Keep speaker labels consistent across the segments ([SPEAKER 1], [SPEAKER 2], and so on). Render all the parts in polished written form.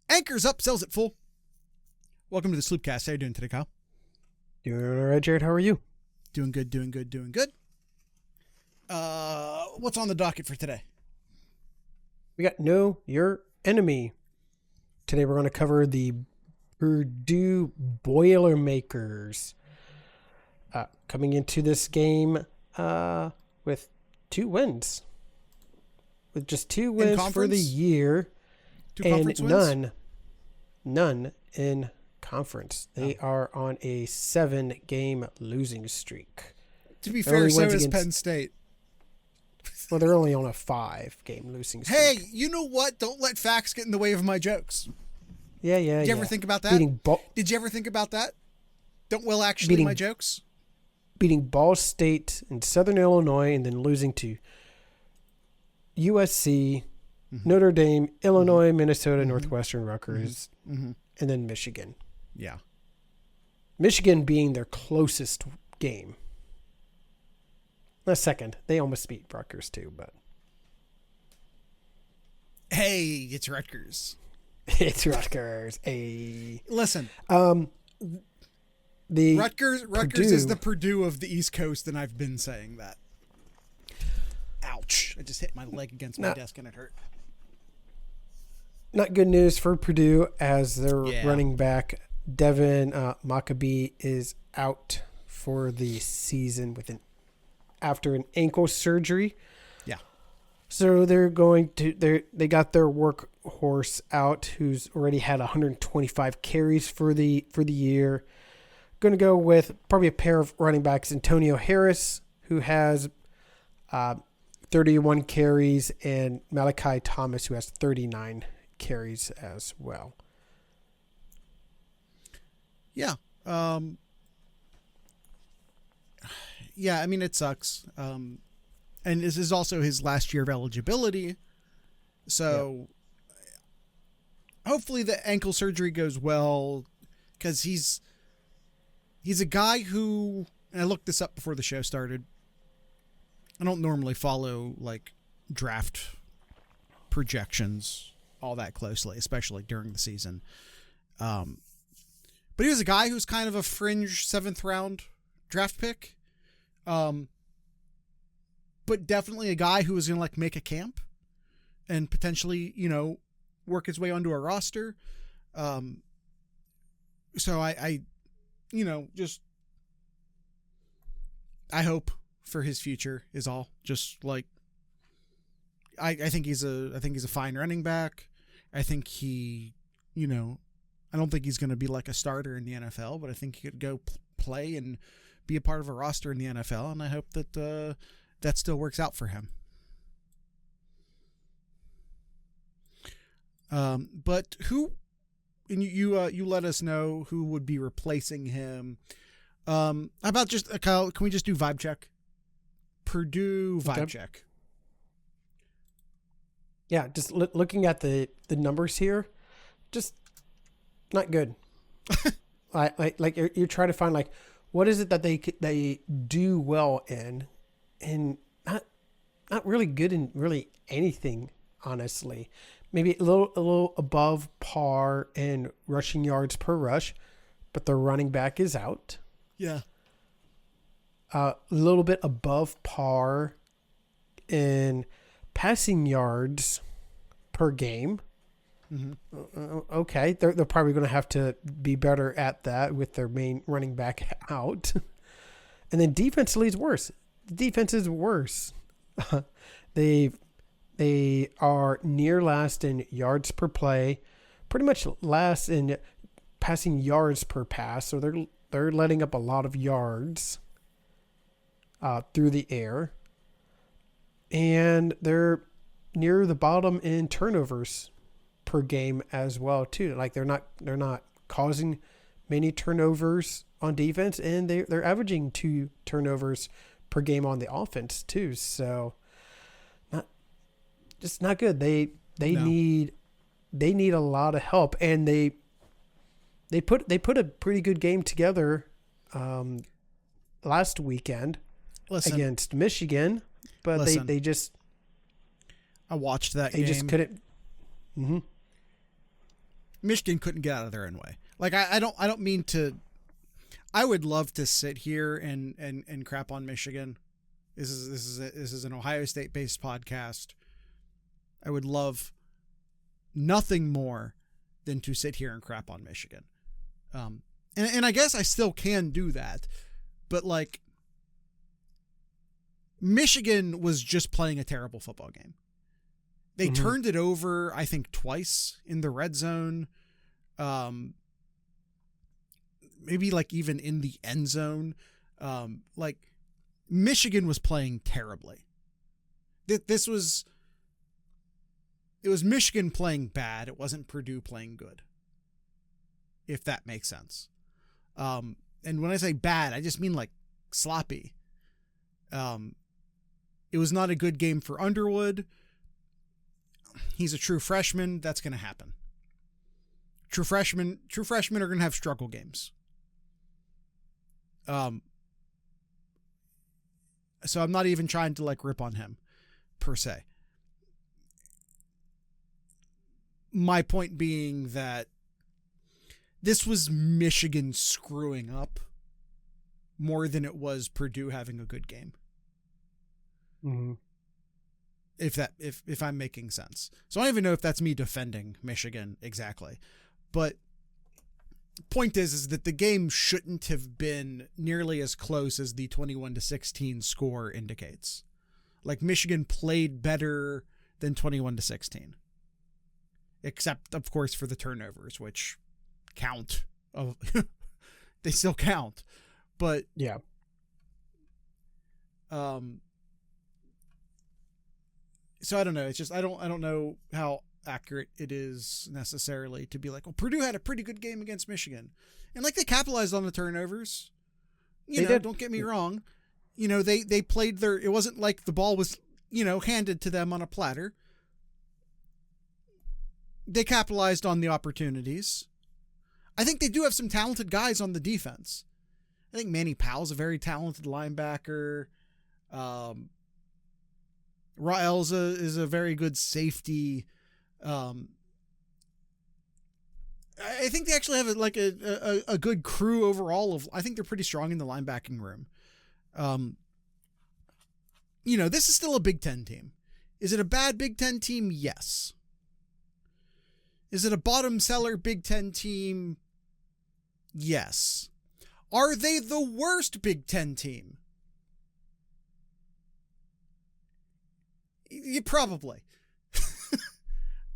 [SPEAKER 1] Anchor's up, sells it full. Welcome to the Sloopcast. How you doing today, Kyle?
[SPEAKER 2] Doing all right, Jared. How are you?
[SPEAKER 1] Doing good. What's on the docket for today?
[SPEAKER 2] We got Know Your Enemy. Today we're going to cover the Purdue Boilermakers. Coming into this game with 2 wins. With just 2 wins for the year.
[SPEAKER 1] 2 conference wins?
[SPEAKER 2] None in conference. They are on a 7-game losing streak.
[SPEAKER 1] To be fair, so is Penn State.
[SPEAKER 2] Well, they're only on a 5-game losing streak.
[SPEAKER 1] Hey, you know what? Don't let facts get in the way of my jokes.
[SPEAKER 2] Yeah.
[SPEAKER 1] Did you ever think about that? Did you ever think about that? Don't actually my jokes?
[SPEAKER 2] Beating Ball State in Southern Illinois and then losing to USC, Notre Dame, Illinois, Minnesota, Northwestern, Rutgers, and then Michigan.
[SPEAKER 1] Yeah.
[SPEAKER 2] Michigan being their closest game. Second. They almost beat Rutgers too, but.
[SPEAKER 1] Hey, it's Rutgers.
[SPEAKER 2] It's Rutgers. Hey.
[SPEAKER 1] Listen.
[SPEAKER 2] The
[SPEAKER 1] Rutgers is the Purdue of the East Coast, and I've been saying that. Ouch. I just hit my leg against my desk and it hurt.
[SPEAKER 2] Not good news for Purdue as their running back, Devin Maccabee, is out for the season after an ankle surgery. Yeah. So they're they got their workhorse out, who's already had 125 carries for the year. Going to go with probably a pair of running backs, Antonio Harris, who has 31 carries, and Malachi Thomas, who has 39 carries as well. Yeah.
[SPEAKER 1] Yeah, I mean, it sucks. And this is also his last year of eligibility. So hopefully the ankle surgery goes well, because he's a guy who, and I looked this up before the show started. I don't normally follow like draft projections all that closely, especially during the season. But he was a guy who's kind of a fringe 7th round draft pick. But definitely a guy who was going to like make a camp and potentially, work his way onto a roster. So I hope for his future is all. Just like, I think he's a fine running back. I think he, I don't think he's going to be like a starter in the NFL, but I think he could go play and be a part of a roster in the NFL. And I hope that, that still works out for him. But who, and you let us know who would be replacing him. How about just Kyle? Can we just do vibe check? Purdue vibe check.
[SPEAKER 2] Yeah, just looking at the numbers here, just not good. like you're trying to find like what is it that they do well in, and not really good in really anything, honestly. Maybe a little above par in rushing yards per rush, but the running back is out.
[SPEAKER 1] Yeah.
[SPEAKER 2] A little bit above par in passing yards per game. Okay, they're probably going to have to be better at that with their main running back out. And then defensively is worse. The defense is worse. They are near last in yards per play, pretty much last in passing yards per pass. So they're letting up a lot of yards through the air, and they're near the bottom in turnovers per game as well too. Like they're not causing many turnovers on defense, and they're averaging 2 turnovers per game on the offense too. So not good. They need a lot of help, and they put a pretty good game together last weekend against Michigan, but they just
[SPEAKER 1] I watched that game.
[SPEAKER 2] They just couldn't.
[SPEAKER 1] Michigan couldn't get out of their own way. Like I don't mean to. I would love to sit here and crap on Michigan. This is an Ohio State based podcast. I would love nothing more than to sit here and crap on Michigan. And I guess I still can do that, but like Michigan was just playing a terrible football game. They turned it over, I think, twice in the red zone. Maybe like even in the end zone. Like Michigan was playing terribly. It was Michigan playing bad. It wasn't Purdue playing good. If that makes sense. And when I say bad, I just mean like sloppy. It was not a good game for Underwood. He's a true freshman. That's going to happen. True freshmen are going to have struggle games. So I'm not even trying to like rip on him per se. My point being that this was Michigan screwing up more than it was Purdue having a good game.
[SPEAKER 2] Mm-hmm.
[SPEAKER 1] If I'm making sense. So I don't even know if that's me defending Michigan exactly. But point is that the game shouldn't have been nearly as close as the 21-16 score indicates. Like Michigan played better than 21-16. Except of course for the turnovers, which count. They still count. But
[SPEAKER 2] yeah.
[SPEAKER 1] So I don't know. It's just I don't know how accurate it is necessarily to be like, well, Purdue had a pretty good game against Michigan, and like they capitalized on the turnovers. They did. Don't get me wrong. They played their. It wasn't like the ball was handed to them on a platter. They capitalized on the opportunities. I think they do have some talented guys on the defense. I think Manny Powell's a very talented linebacker. Rael's is a very good safety. I think they actually have a good crew overall. I think they're pretty strong in the linebacking room. This is still a Big Ten team. Is it a bad Big Ten team? Yes. Is it a bottom seller Big Ten team? Yes. Are they the worst Big Ten team? Yeah, probably.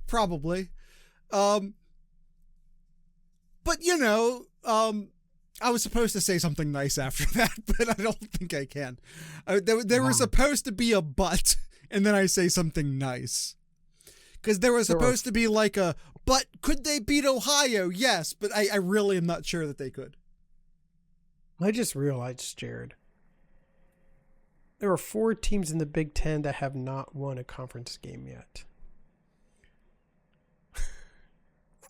[SPEAKER 1] Probably. But I was supposed to say something nice after that, but I don't think I can. There was supposed to be a but, and then I say something nice. Because there was supposed to be like a, but could they beat Ohio? Yes, but I really am not sure that they could.
[SPEAKER 2] I just realized, Jared, there are 4 teams in the Big Ten that have not won a conference game yet.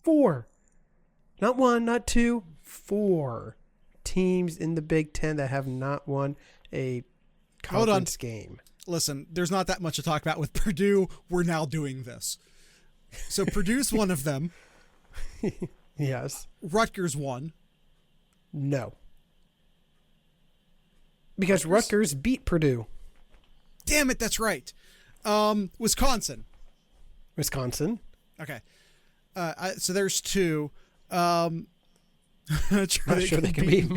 [SPEAKER 2] 4. Not 1, not 2, 4 teams in the Big Ten that have not won a conference game.
[SPEAKER 1] Listen, there's not that much to talk about with Purdue. We're now doing this. So Purdue's one of them.
[SPEAKER 2] Yes.
[SPEAKER 1] Rutgers won.
[SPEAKER 2] No. Because Rutgers beat Purdue.
[SPEAKER 1] Damn it, that's right. Wisconsin.
[SPEAKER 2] Okay.
[SPEAKER 1] So there's 2. Not
[SPEAKER 2] sure they can beat.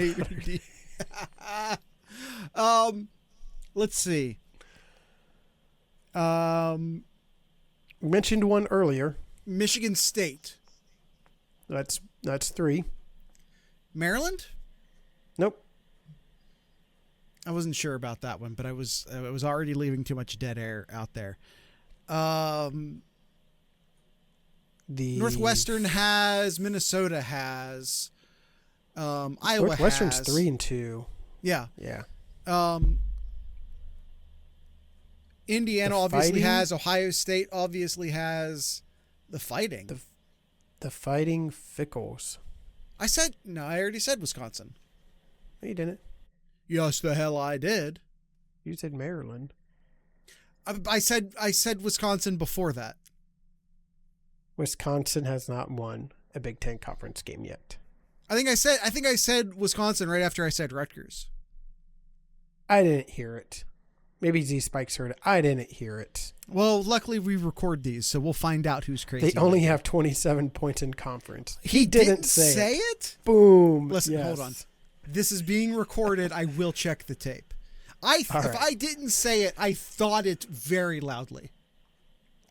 [SPEAKER 1] Let's see.
[SPEAKER 2] We mentioned one earlier.
[SPEAKER 1] Michigan State.
[SPEAKER 2] That's 3.
[SPEAKER 1] Maryland?
[SPEAKER 2] Nope.
[SPEAKER 1] I wasn't sure about that one, but I was already leaving too much dead air out there. The Northwestern has, Minnesota has, Iowa
[SPEAKER 2] Northwestern's
[SPEAKER 1] has.
[SPEAKER 2] 3-2.
[SPEAKER 1] Yeah.
[SPEAKER 2] Yeah.
[SPEAKER 1] Indiana obviously has. Ohio State obviously has. The Fighting.
[SPEAKER 2] The Fighting Fickles.
[SPEAKER 1] I already said Wisconsin.
[SPEAKER 2] No, you didn't.
[SPEAKER 1] Yes, the hell I did.
[SPEAKER 2] You said Maryland.
[SPEAKER 1] I said Wisconsin before that.
[SPEAKER 2] Wisconsin has not won a Big Ten conference game yet.
[SPEAKER 1] I think I said Wisconsin right after I said Rutgers.
[SPEAKER 2] I didn't hear it. Maybe Z Spikes heard it. I didn't hear it.
[SPEAKER 1] Well, luckily we record these, so we'll find out who's crazy.
[SPEAKER 2] They only have 27 points in conference.
[SPEAKER 1] He didn't say it?
[SPEAKER 2] Boom.
[SPEAKER 1] Listen,
[SPEAKER 2] yes.
[SPEAKER 1] hold on. This is being recorded. I will check the tape. If I didn't say it, I thought it very loudly.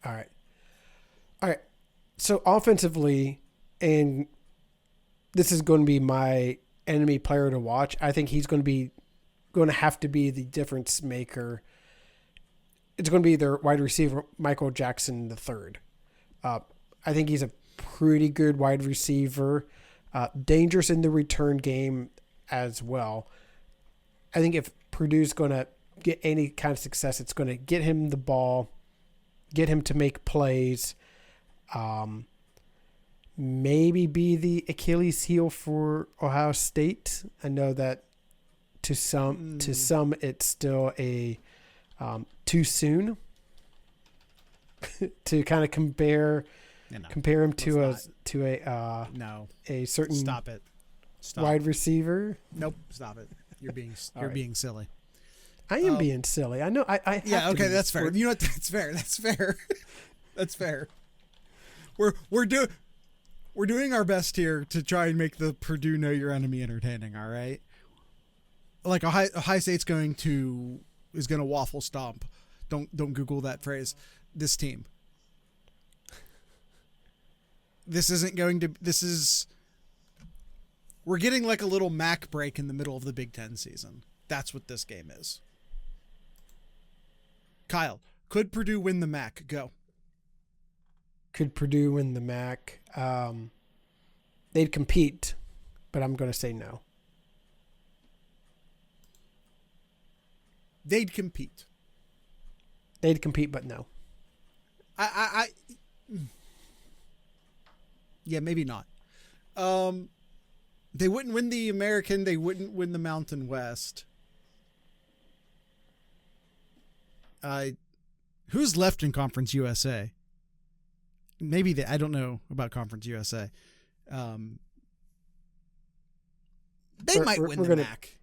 [SPEAKER 2] All right. So offensively, and this is going to be my enemy player to watch. I think he's going to have to be the difference maker. It's going to be their wide receiver, Michael Jackson III. I think he's a pretty good wide receiver, dangerous in the return game as well. I think if Purdue's going to get any kind of success, it's going to get him the ball, get him to make plays, maybe be the Achilles heel for Ohio State. I know that to some it's still a too soon to kind of compare him to a certain
[SPEAKER 1] Stop it.
[SPEAKER 2] Wide receiver.
[SPEAKER 1] Nope, stop it. You're being silly.
[SPEAKER 2] I am being silly. I know. I
[SPEAKER 1] yeah. Okay, that's fair. You know what? That's fair. That's fair. That's fair. We're doing our best here to try and make the Purdue Know Your Enemy entertaining. All right. Like Ohio State's is going to waffle stomp. Don't Google that phrase. This team. We're getting like a little MAC break in the middle of the Big Ten season. That's what this game is. Kyle, could Purdue win the MAC? Go.
[SPEAKER 2] Could Purdue win the MAC? They'd compete, but I'm going to say no.
[SPEAKER 1] They'd compete.
[SPEAKER 2] They'd compete, but no.
[SPEAKER 1] Yeah, maybe not. They wouldn't win the American. They wouldn't win the Mountain West. Who's left in Conference USA? Maybe I don't know about Conference USA. They might win the MAC.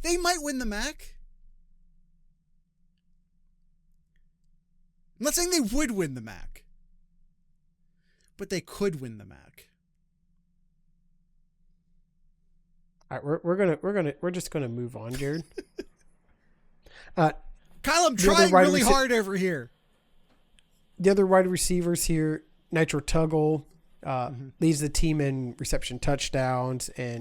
[SPEAKER 1] They might win the MAC. I'm not saying they would win the MAC, but they could win the MAC.
[SPEAKER 2] All right, we're just gonna move on, Jared.
[SPEAKER 1] Kyle, I'm trying really hard over here.
[SPEAKER 2] The other wide receivers here, Nitro Tuggle, leads the team in reception touchdowns, and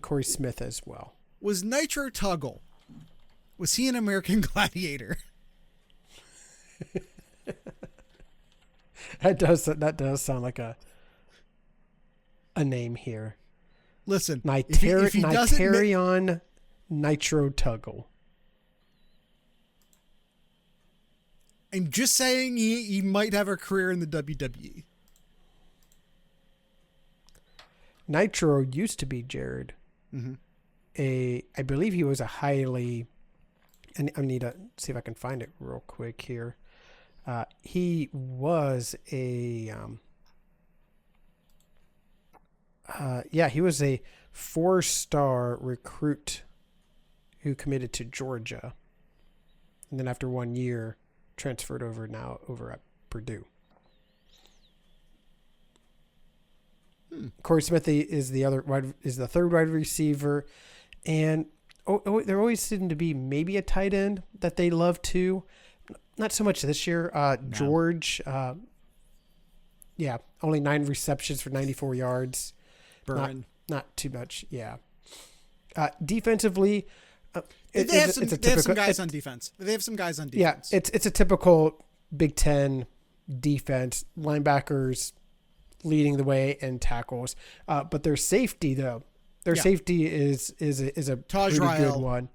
[SPEAKER 2] Corey Smith as well.
[SPEAKER 1] Was Nitro Tuggle? Was he an American Gladiator?
[SPEAKER 2] That does sound like a name here.
[SPEAKER 1] Listen,
[SPEAKER 2] Nitarion Nitro Tuggle.
[SPEAKER 1] I'm just saying he might have a career in the WWE.
[SPEAKER 2] Nitro used to be Jared.
[SPEAKER 1] Mm-hmm.
[SPEAKER 2] I believe he was a highly. And I need to see if I can find it real quick here. He was a. He was a 4-star recruit who committed to Georgia, and then after 1 year, transferred over at Purdue. Corey Smith is the third wide receiver, and there always seemed to be maybe a tight end that they love too. Not so much this year.
[SPEAKER 1] No.
[SPEAKER 2] George, only 9 receptions for 94 yards. Not too much. Yeah. Defensively,
[SPEAKER 1] they have some guys on defense.
[SPEAKER 2] Yeah, it's a typical Big Ten defense. Linebackers leading the way in tackles, but their safety though, safety is a pretty good one.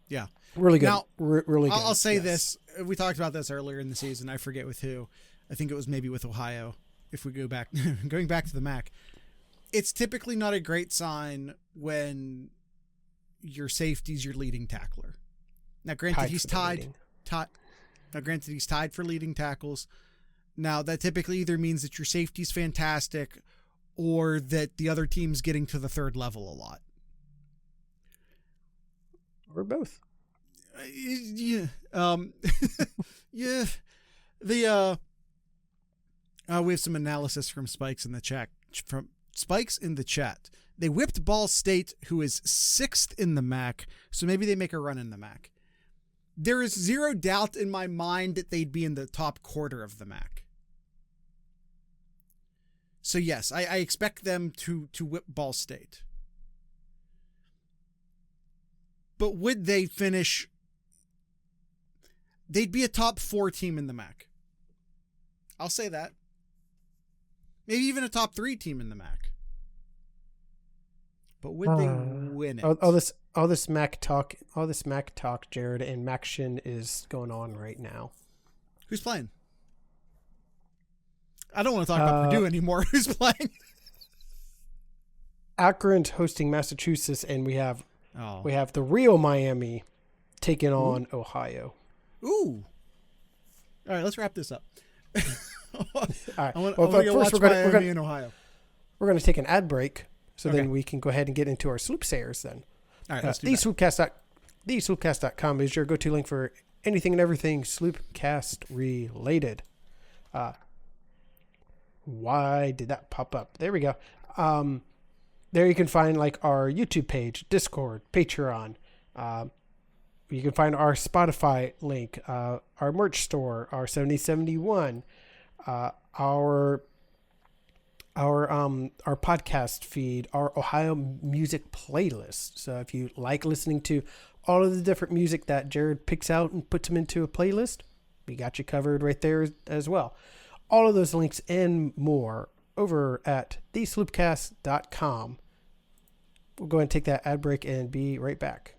[SPEAKER 1] Yeah,
[SPEAKER 2] really good.
[SPEAKER 1] Now,
[SPEAKER 2] really good.
[SPEAKER 1] I'll say this: we talked about this earlier in the season. I forget with who. I think it was maybe with Ohio. If we go back, going back to the MAC, it's typically not a great sign when your safety's your leading tackler. Now, granted, he's tied. Now, granted, he's tied for leading tackles. Now, that typically either means that your safety's fantastic or that the other team's getting to the third level a lot.
[SPEAKER 2] Or both.
[SPEAKER 1] Yeah. Yeah. We have some analysis from Spikes in the chat. They whipped Ball State, who is 6th in the MAC, so maybe they make a run in the MAC. There is zero doubt in my mind that they'd be in the top quarter of the MAC. So yes, I expect them to whip Ball State. But would they finish? They'd be a top 4 team in the MAC. I'll say that. Maybe even a top 3 team in the MAC. But would they win it?
[SPEAKER 2] All this MAC talk, Jared, and MACtion is going on right now.
[SPEAKER 1] Who's playing? I don't want to talk about Purdue anymore. Who's playing?
[SPEAKER 2] Akron's hosting Massachusetts, and we have the real Miami taking on Ohio.
[SPEAKER 1] Ooh. All right, let's wrap this up.
[SPEAKER 2] All right.
[SPEAKER 1] First we're going in Ohio.
[SPEAKER 2] We're going to take an ad break, so then we can go ahead and get into our sloop sayers then.
[SPEAKER 1] All right, let's do that.
[SPEAKER 2] TheSloopcast.com is your go-to link for anything and everything Sloopcast related. Why did that pop up? There we go. There you can find like our YouTube page, Discord, Patreon. You can find our Spotify link, our merch store, our 7071, our podcast feed, our Ohio music playlist. So if you like listening to all of the different music that Jared picks out and puts them into a playlist, we got you covered right there as well. All of those links and more over at thesloopcast.com. We'll go ahead and take that ad break and be right back.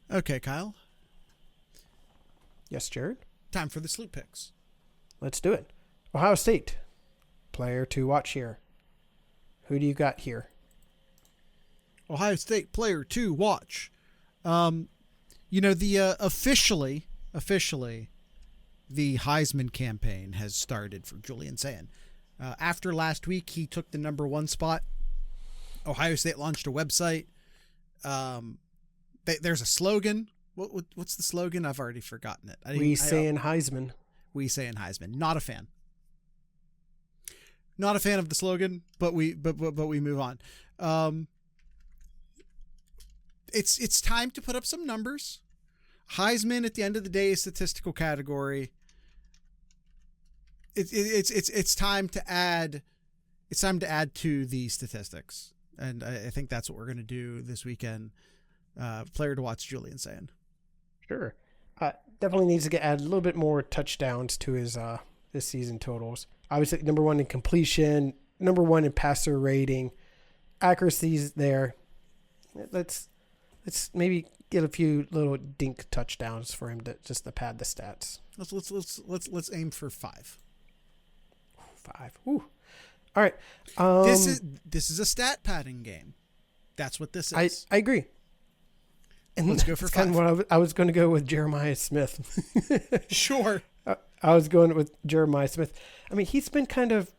[SPEAKER 1] Okay, Kyle.
[SPEAKER 2] Yes, Jared?
[SPEAKER 1] Time for the sloop picks.
[SPEAKER 2] Let's do it. Ohio State, player to watch here. Who do you got here?
[SPEAKER 1] Ohio State player to watch. The officially, the Heisman campaign has started for Julian Sayin. After last week, he took the number 1 spot. Ohio State launched a website. There's a slogan. What's the slogan? I've already forgotten it.
[SPEAKER 2] We saying Heisman.
[SPEAKER 1] We saying Heisman. Not a fan. Not a fan of the slogan, but we move on. It's time to put up some numbers. Heisman at the end of the day is statistical category. It's time to add. It's time to add to the statistics, and I think that's what we're going to do this weekend. Player to watch, Julian Sayin.
[SPEAKER 2] Sure. Definitely needs to add a little bit more touchdowns to his this season totals. Obviously, number 1 in completion, number 1 in passer rating, accuracies there. Let's maybe get a few little dink touchdowns for him to pad the stats.
[SPEAKER 1] Let's aim for 5.
[SPEAKER 2] 5. Ooh. All right.
[SPEAKER 1] This is a stat padding game. That's what this
[SPEAKER 2] is. I agree. And
[SPEAKER 1] let's go for 5.
[SPEAKER 2] Kind of what I was going to go with Jeremiah Smith.
[SPEAKER 1] Sure.
[SPEAKER 2] I was going with Jeremiah Smith. I mean, he's been kind of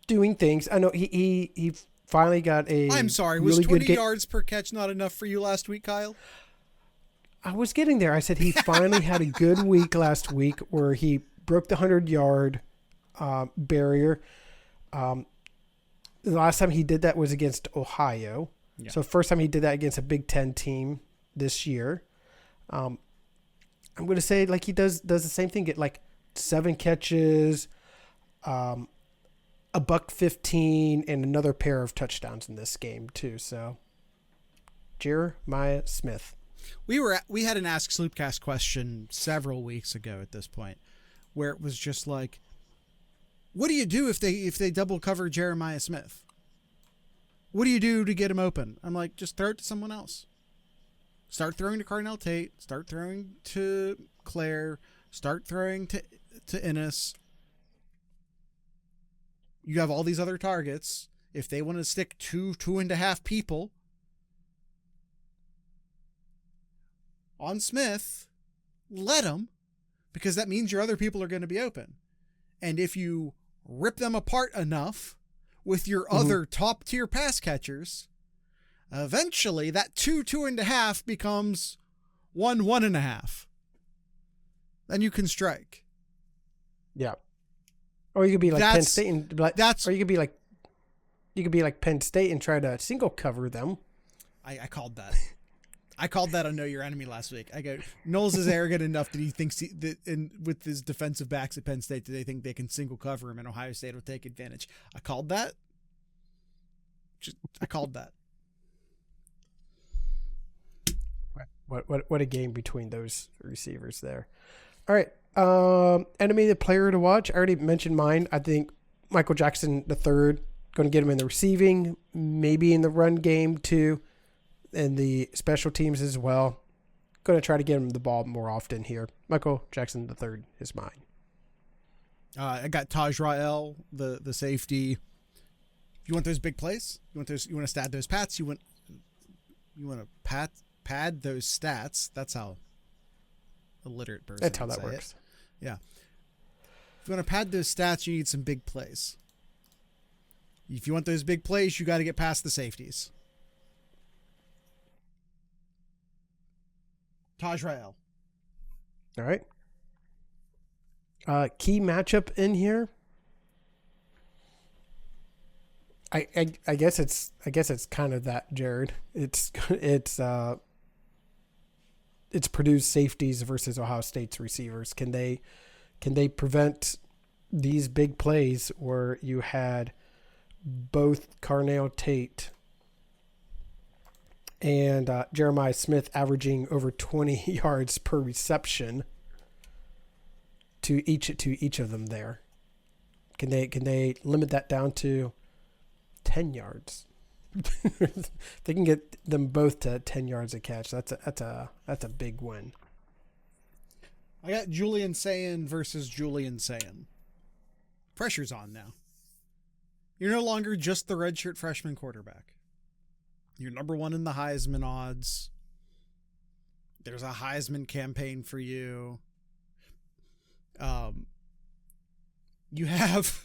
[SPEAKER 2] doing things. I know he finally got a.
[SPEAKER 1] I'm sorry.
[SPEAKER 2] Really
[SPEAKER 1] was 20 yards per catch not enough for you last week, Kyle?
[SPEAKER 2] I was getting there. I said he finally had a good week last week where he broke the 100-yard barrier. The last time he did that was against Ohio. Yeah. So first time he did that against a Big Ten team this year. I'm going to say like he does the same thing. Get like 7 catches, $115, and another pair of touchdowns in this game too. So Jeremiah Smith.
[SPEAKER 1] We had an Ask Sloopcast question several weeks ago at this point, where it was just like, what do you do if they double cover Jeremiah Smith? What do you do to get him open? I'm like, just throw it to someone else. Start throwing to Carnell Tate. Start throwing to Claire. Start throwing to Ennis. You have all these other targets. If they want to stick 2.5 people on Smith, let them, because that means your other people are going to be open. And if you rip them apart enough with your other top tier pass catchers, eventually that 2.5 becomes 1.5. Then you can strike.
[SPEAKER 2] Yeah. Or you could be like Penn
[SPEAKER 1] That's-
[SPEAKER 2] State and like,
[SPEAKER 1] that's-
[SPEAKER 2] or you could be like Penn State and try to single cover them.
[SPEAKER 1] I called that. I called that on Know Your Enemy last week. I go, Knowles is arrogant enough that he thinks with his defensive backs at Penn State, that they think they can single cover him and Ohio State will take advantage. I called that. I called that.
[SPEAKER 2] What a game between those receivers there. All right. Animated player to watch. I already mentioned mine. I think Michael Jackson III, going to get him in the receiving, maybe in the run game too, and the special teams as well. Going to try to get him the ball more often here. Michael Jackson III is mine.
[SPEAKER 1] I got Taj Rael, the safety. You want those big plays? You want to stat those pats? You want to pad those stats? That's how illiterate person.
[SPEAKER 2] That's how that works.
[SPEAKER 1] Yeah. If you want to pad those stats, you need some big plays. If you want those big plays, you got to get past the safeties. Taj Rael.
[SPEAKER 2] All right. Key matchup in here. I guess it's kind of that, Jared. It's Purdue's safeties versus Ohio State's receivers. Can they prevent these big plays where you had both Carnell Tate and Jeremiah Smith averaging over 20 yards per reception to each of them there? Can they limit that down to 10 yards? They can get them both to 10 yards a catch. That's a big win.
[SPEAKER 1] I got Julian Sayin versus Julian Sayin. Pressure's on now. You're no longer just the redshirt freshman quarterback. You're number one in the Heisman odds. There's a Heisman campaign for you. You have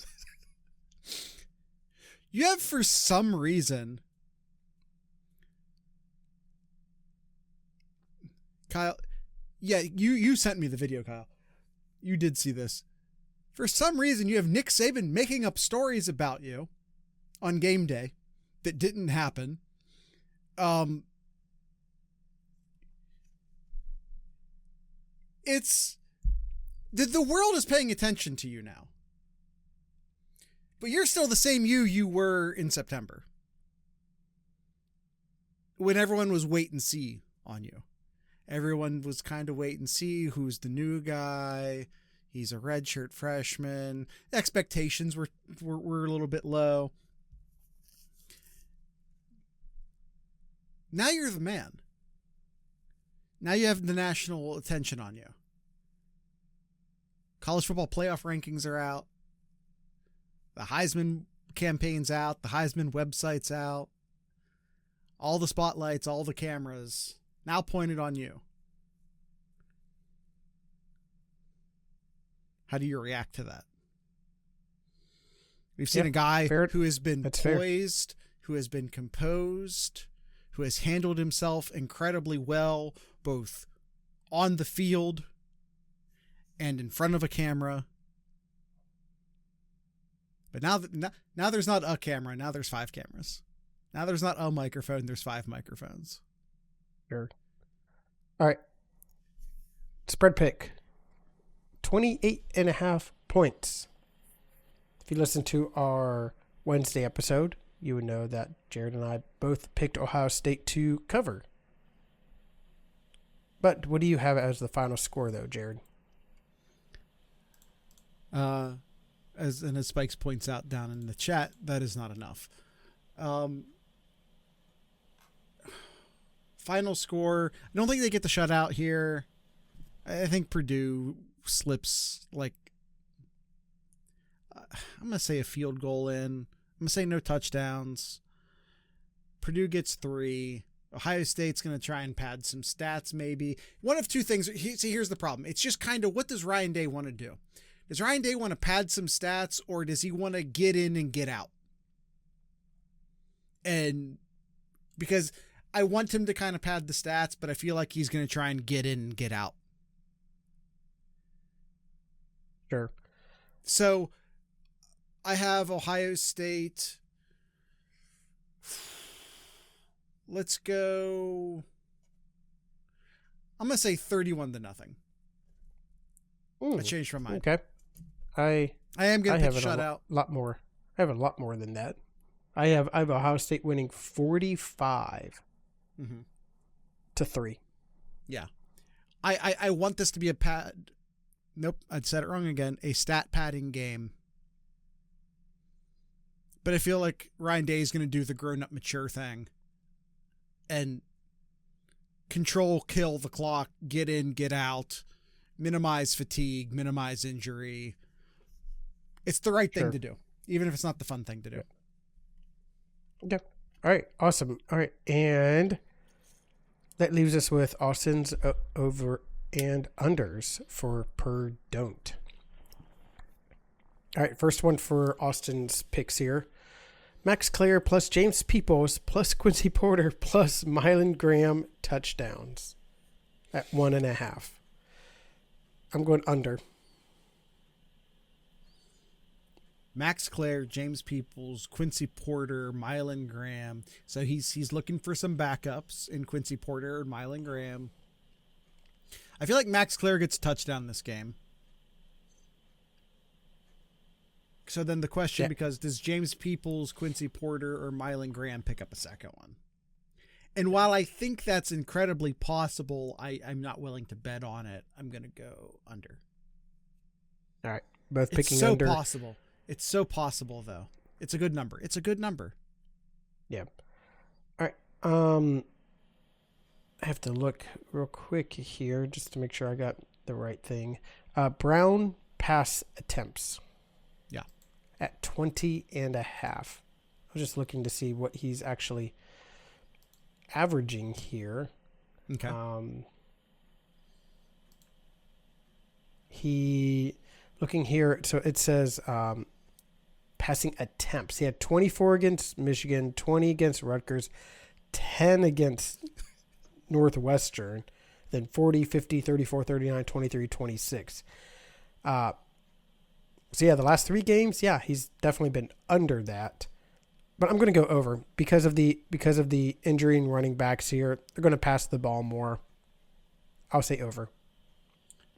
[SPEAKER 1] for some reason, Kyle, yeah, you sent me the video, Kyle. You did see this. For some reason, you have Nick Saban making up stories about you on game day that didn't happen. It's the world is paying attention to you now. But you're still the same you were in September, when everyone was wait and see on you. Everyone was kind of wait and see who's the new guy. He's a redshirt freshman. Expectations were a little bit low. Now you're the man. Now you have the national attention on you. College football playoff rankings are out. The Heisman campaign's out. The Heisman website's out. All the spotlights, all the cameras now pointed on you. How do you react to that? We've seen a guy who has been poised, who has been composed, who has handled himself incredibly well, both on the field and in front of a camera. But now there's not a camera. Now there's 5 cameras. Now there's not a microphone. There's 5 microphones.
[SPEAKER 2] Sure. All right. Spread pick. 28.5 points. If you listen to our Wednesday episode, you would know that Jared and I both picked Ohio State to cover. But what do you have as the final score, though, Jared?
[SPEAKER 1] As Spikes points out down in the chat, that is not enough. Final score, I don't think they get the shutout here. I think Purdue slips, like, I'm going to say a field goal in. I'm going to say no touchdowns. Purdue gets 3. Ohio State's going to try and pad some stats, maybe. One of two things. See, here's the problem. It's just kind of, what does Ryan Day want to do? Does Ryan Day want to pad some stats, or does he want to get in and get out? And because I want him to kind of pad the stats, but I feel like he's going to try and get in and get out.
[SPEAKER 2] Sure.
[SPEAKER 1] So I have Ohio State. Let's go. I'm going to say 31-0. I changed my mind.
[SPEAKER 2] Okay. I
[SPEAKER 1] am going to pick
[SPEAKER 2] a
[SPEAKER 1] shutout.
[SPEAKER 2] Lot more. I have a lot more than that. I have Ohio State winning 45 to 3.
[SPEAKER 1] Yeah. I want this to be a pad. Nope, I said it wrong again. A stat padding game. But I feel like Ryan Day is going to do the grown-up mature thing and kill the clock, get in, get out, minimize fatigue, minimize injury. It's the right thing to do, even if it's not the fun thing to do.
[SPEAKER 2] Okay. All right. Awesome. All right. And that leaves us with Austin's over and unders for per don't. All right. First one for Austin's picks here. Max Clare plus James Peoples plus Quincy Porter plus Mylan Graham touchdowns at 1.5. I'm going under.
[SPEAKER 1] Max Clare, James Peoples, Quincy Porter, Mylan Graham. So he's looking for some backups in Quincy Porter and Mylan Graham. I feel like Max Clare gets a touchdown this game. So then the question becomes, does James Peoples, Quincy Porter, or Mylan Graham pick up a second one? And while I think that's incredibly possible, I'm not willing to bet on it. I'm going to go under.
[SPEAKER 2] All right. Both picking under.
[SPEAKER 1] It's so possible. It's so possible, though. It's a good number.
[SPEAKER 2] Yeah. All right. I have to look real quick here just to make sure I got the right thing. Brown pass attempts.
[SPEAKER 1] Yeah.
[SPEAKER 2] At 20.5. I was just looking to see what he's actually averaging here.
[SPEAKER 1] Okay.
[SPEAKER 2] Looking here, so it says passing attempts. He had 24 against Michigan, 20 against Rutgers, 10 against Northwestern, then 40, 50, 34, 39, 23, 26. So yeah, the last 3 games, he's definitely been under that. But I'm going to go over because of the injury and running backs here. They're going to pass the ball more. I'll say over.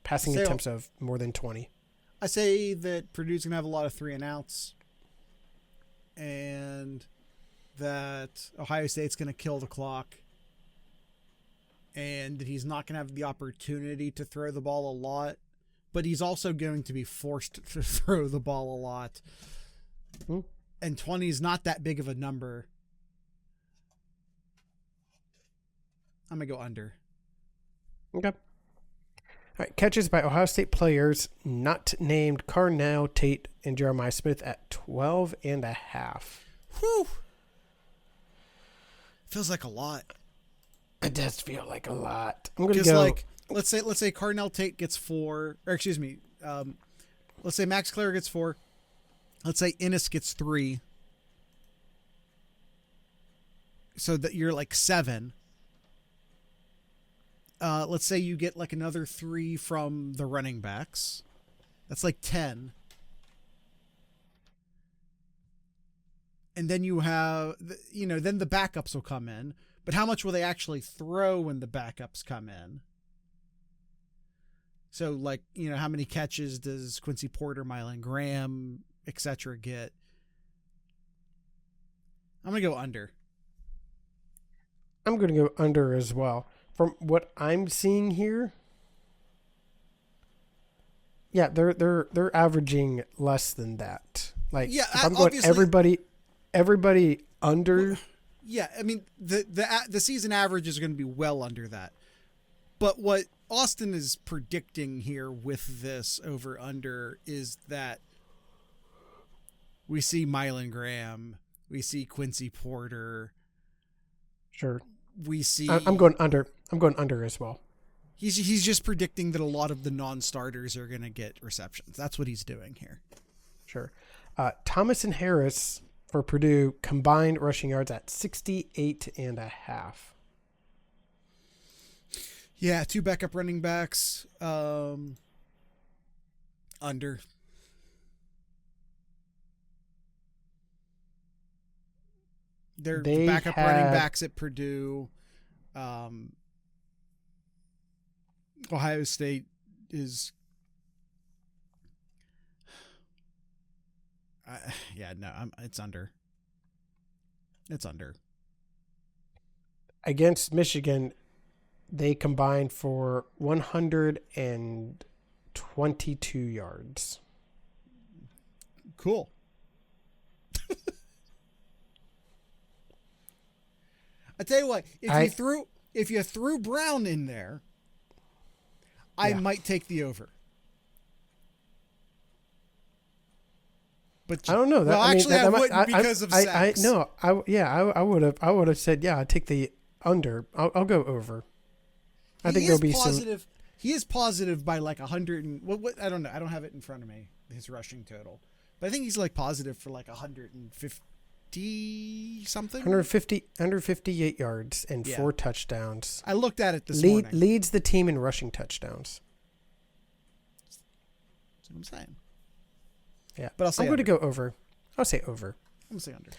[SPEAKER 2] Passing attempts of more than 20.
[SPEAKER 1] I say that Purdue's going to have a lot of 3 and outs, and that Ohio State's going to kill the clock, and that he's not going to have the opportunity to throw the ball a lot, but he's also going to be forced to throw the ball a lot. And 20 is not that big of a number. I'm going to go under.
[SPEAKER 2] Okay. All right. Catches by Ohio State players not named Carnell, Tate, and Jeremiah Smith at 12.5.
[SPEAKER 1] Whew. Feels like a lot.
[SPEAKER 2] It does feel like a lot. I'm going to go.
[SPEAKER 1] Let's say Carnell Tate gets 4, or excuse me. Let's say Max Clare gets 4. Let's say Ennis gets 3. So that you're like 7. Let's say you get like another 3 from the running backs. That's like 10. And then you have, then the backups will come in. But how much will they actually throw when the backups come in? So, like, how many catches does Quincy Porter, Mylan Graham, etc. get? I'm going to go under.
[SPEAKER 2] I'm going to go under as well. From what I'm seeing here, they're averaging less than that. Like, if I'm going everybody under.
[SPEAKER 1] Yeah, I mean the season average is going to be well under that. But what Austin is predicting here with this over under is that we see Mylan Graham, we see Quincy Porter.
[SPEAKER 2] Sure.
[SPEAKER 1] we see.
[SPEAKER 2] I'm going under. I'm going under as well.
[SPEAKER 1] He's just predicting that a lot of the non-starters are going to get receptions. That's what he's doing here.
[SPEAKER 2] Sure. Thomas and Harris for Purdue combined rushing yards at 68.5.
[SPEAKER 1] Yeah, 2 backup running backs. Under. They're the backup running backs at Purdue. Ohio State is. It's under. It's under.
[SPEAKER 2] Against Michigan, they combined for 122 yards.
[SPEAKER 1] Cool. I tell you what, if you threw Brown in there, I might take the over. But
[SPEAKER 2] I don't know.
[SPEAKER 1] I wouldn't because of sacks.
[SPEAKER 2] I would have said I'd take the under. I'll go over. I think there'll be
[SPEAKER 1] positive. He is positive by like 100 and what I don't know. I don't have it in front of me, his rushing total. But I think he's like positive for like 150 something.
[SPEAKER 2] 158 yards and 4 touchdowns.
[SPEAKER 1] I looked at it this morning.
[SPEAKER 2] Leads the team in rushing touchdowns.
[SPEAKER 1] That's what I'm saying.
[SPEAKER 2] Yeah.
[SPEAKER 1] But I'm
[SPEAKER 2] going to go over. I'll say over.
[SPEAKER 1] I'm going to say under.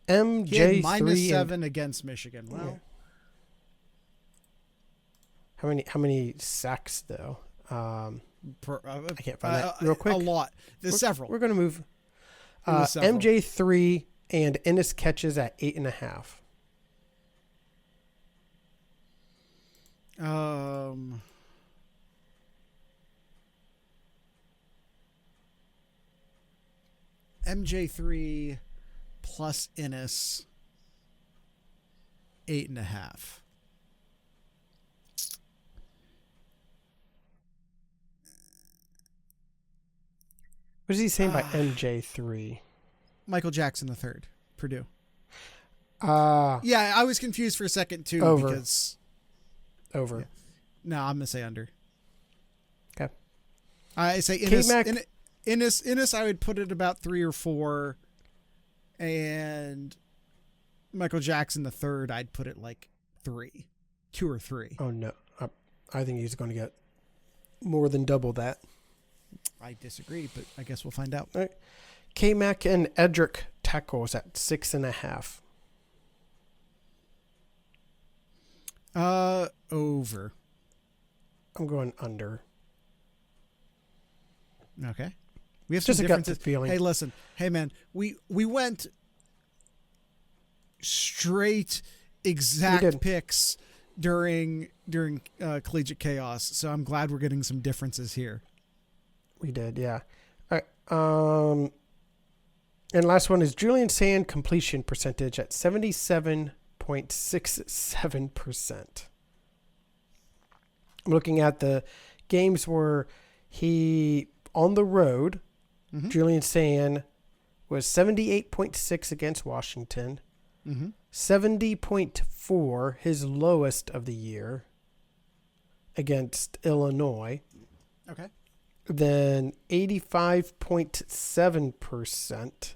[SPEAKER 2] MJ3
[SPEAKER 1] -7 against Michigan. Well,
[SPEAKER 2] yeah. How many sacks though? I can't find that real quick.
[SPEAKER 1] A lot. There's several.
[SPEAKER 2] We're going to move. MJ3 and Ennis catches at 8.5.
[SPEAKER 1] MJ3 plus Ennis 8.5.
[SPEAKER 2] What is he saying by MJ3?
[SPEAKER 1] Michael Jackson III, Purdue.
[SPEAKER 2] Yeah,
[SPEAKER 1] I was confused for a second too.
[SPEAKER 2] Over.
[SPEAKER 1] Because
[SPEAKER 2] over.
[SPEAKER 1] Yeah. No, I'm gonna say under.
[SPEAKER 2] Okay.
[SPEAKER 1] I say Ennis. I would put it about 3 or 4, and Michael Jackson III, I'd put it like 3, 2 or 3.
[SPEAKER 2] Oh no, I think he's going to get more than double that.
[SPEAKER 1] I disagree, but I guess we'll find out.
[SPEAKER 2] All right. K-Mac and Edric tackles at 6.5.
[SPEAKER 1] Over.
[SPEAKER 2] I'm going under.
[SPEAKER 1] Okay. We have
[SPEAKER 2] Just
[SPEAKER 1] some
[SPEAKER 2] a gut
[SPEAKER 1] differences.
[SPEAKER 2] feeling.
[SPEAKER 1] Hey, listen. Hey, man. We went straight exact picks during Collegiate Chaos, so I'm glad we're getting some differences here.
[SPEAKER 2] We did, yeah. All right. And last one is Julian Sand completion percentage at 77.67%. I'm looking at the games where he, on the road, Julian Sand was 78.6 against Washington, 70.4, his lowest of the year, against Illinois.
[SPEAKER 1] Okay.
[SPEAKER 2] Then 85.7%,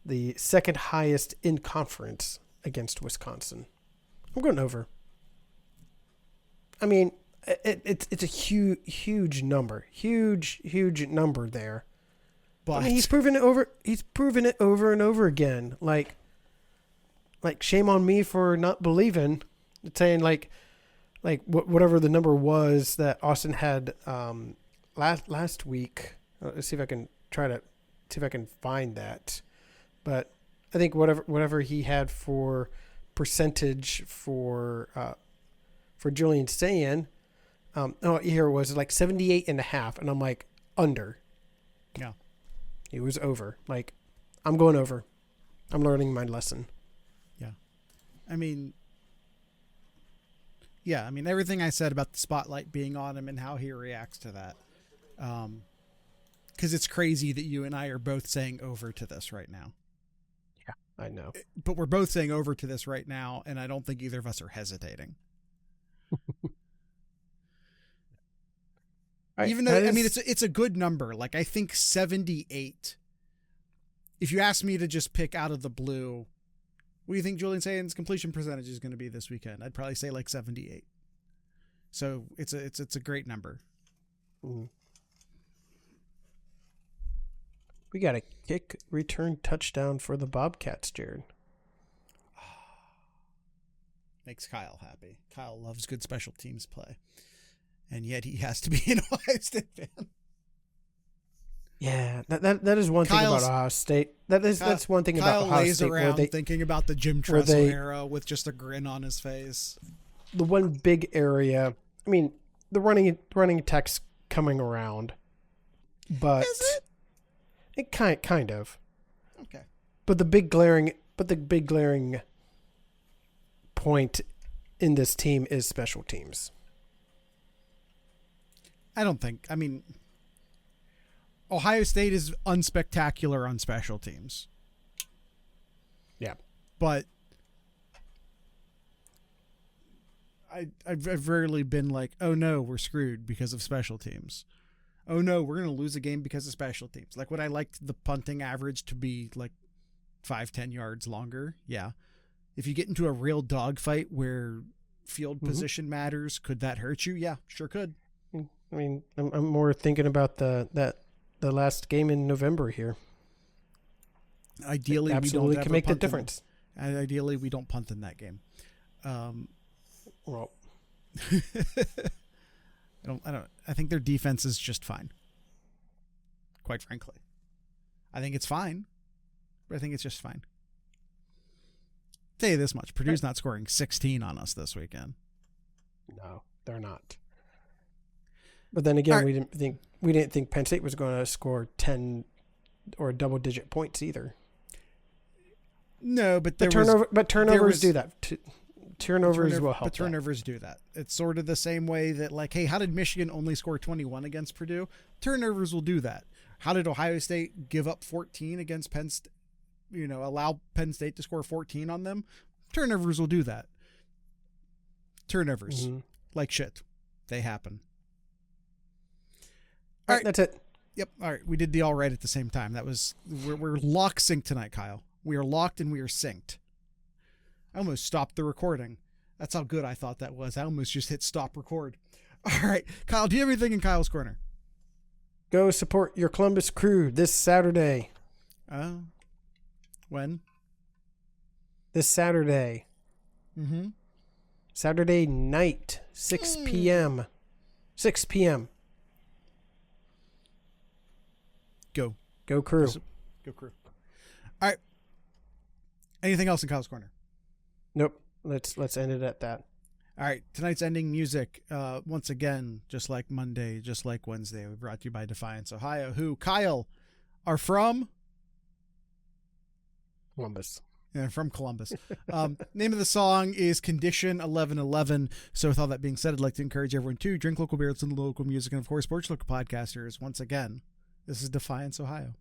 [SPEAKER 2] the second highest in conference against Wisconsin. I'm going over. I mean, it's a huge number, huge number there. But I mean, he's proven it over and over again. Like shame on me for not believing, saying like whatever the number was that Austin had last week. Let's see if I can find that. But I think whatever he had for percentage for Julian Sand, here it was like 78.5, and I'm like under.
[SPEAKER 1] Yeah,
[SPEAKER 2] it was over. Like, I'm going over. I'm learning my lesson.
[SPEAKER 1] Yeah, I mean, everything I said about the spotlight being on him and how he reacts to that. Because it's crazy that you and I are both saying over to this right now.
[SPEAKER 2] Yeah. I know.
[SPEAKER 1] But we're both saying over to this right now, and I don't think either of us are hesitating. Even though, I mean, it's a good number. Like, I think 78. If you ask me to just pick out of the blue, what do you think Julian Sagan's completion percentage is going to be this weekend? I'd probably say like 78. So it's a great number.
[SPEAKER 2] Mm. We got a kick return touchdown for the Bobcats, Jared.
[SPEAKER 1] Makes Kyle happy. Kyle loves good special teams play. And yet he has to be an Ohio State fan.
[SPEAKER 2] Yeah, that is one thing about Ohio State. That's one thing about Ohio
[SPEAKER 1] lays
[SPEAKER 2] State.
[SPEAKER 1] Around thinking about the Jim Tressel era with just a grin on his face.
[SPEAKER 2] The one big area, I mean, the running attack's coming around, but
[SPEAKER 1] is
[SPEAKER 2] it kind of.
[SPEAKER 1] Okay.
[SPEAKER 2] But the big glaring point in this team is special teams.
[SPEAKER 1] I mean, Ohio State is unspectacular on special teams.
[SPEAKER 2] Yeah.
[SPEAKER 1] But I've rarely been like, oh no, we're screwed because of special teams. Oh no, we're going to lose a game because of special teams. Like, would I like the punting average to be like 5-10 yards longer? Yeah. If you get into a real dogfight where field position matters, could that hurt you? Yeah, sure could.
[SPEAKER 2] I mean, I'm more thinking about the last game in November here.
[SPEAKER 1] Ideally,
[SPEAKER 2] absolutely
[SPEAKER 1] we don't
[SPEAKER 2] can make the difference.
[SPEAKER 1] Ideally, we don't punt in that game.
[SPEAKER 2] Well,
[SPEAKER 1] I think their defense is just fine. Quite frankly, I think it's fine, but I think it's just fine. Tell you this much: Purdue's not scoring 16 on us this weekend.
[SPEAKER 2] No, they're not. But then again, we didn't think Penn State was going to score 10 or double-digit points either.
[SPEAKER 1] No, but
[SPEAKER 2] turnovers do that. Turnovers will help.
[SPEAKER 1] But turnovers do that. It's sort of the same way that, like, hey, how did Michigan only score 21 against Purdue? Turnovers will do that. How did Ohio State give up 14 against Penn State? Allow Penn State to score 14 on them? Turnovers will do that. Turnovers, like shit, they happen.
[SPEAKER 2] All right, that's it.
[SPEAKER 1] Yep. All right, we did the all right at the same time. We're lock synced tonight, Kyle. We are locked and we are synced. I almost stopped the recording. That's how good I thought that was. I almost just hit stop record. All right, Kyle, do you have anything in Kyle's Corner?
[SPEAKER 2] Go support your Columbus Crew this Saturday.
[SPEAKER 1] When?
[SPEAKER 2] This Saturday.
[SPEAKER 1] Mm-hmm.
[SPEAKER 2] Saturday night, 6 p.m. 6 p.m. Go Crew.
[SPEAKER 1] Go Crew. All right. Anything else in Kyle's Corner?
[SPEAKER 2] Nope. Let's end it at that.
[SPEAKER 1] All right. Tonight's ending music, once again, just like Monday, just like Wednesday, we brought to you by Defiance, Ohio, who, Kyle, are from?
[SPEAKER 2] Columbus.
[SPEAKER 1] Yeah, from Columbus. Name of the song is Condition 1111. So with all that being said, I'd like to encourage everyone to drink local beer, listen to local music, and of course, support your local podcasters. Once again, this is Defiance, Ohio.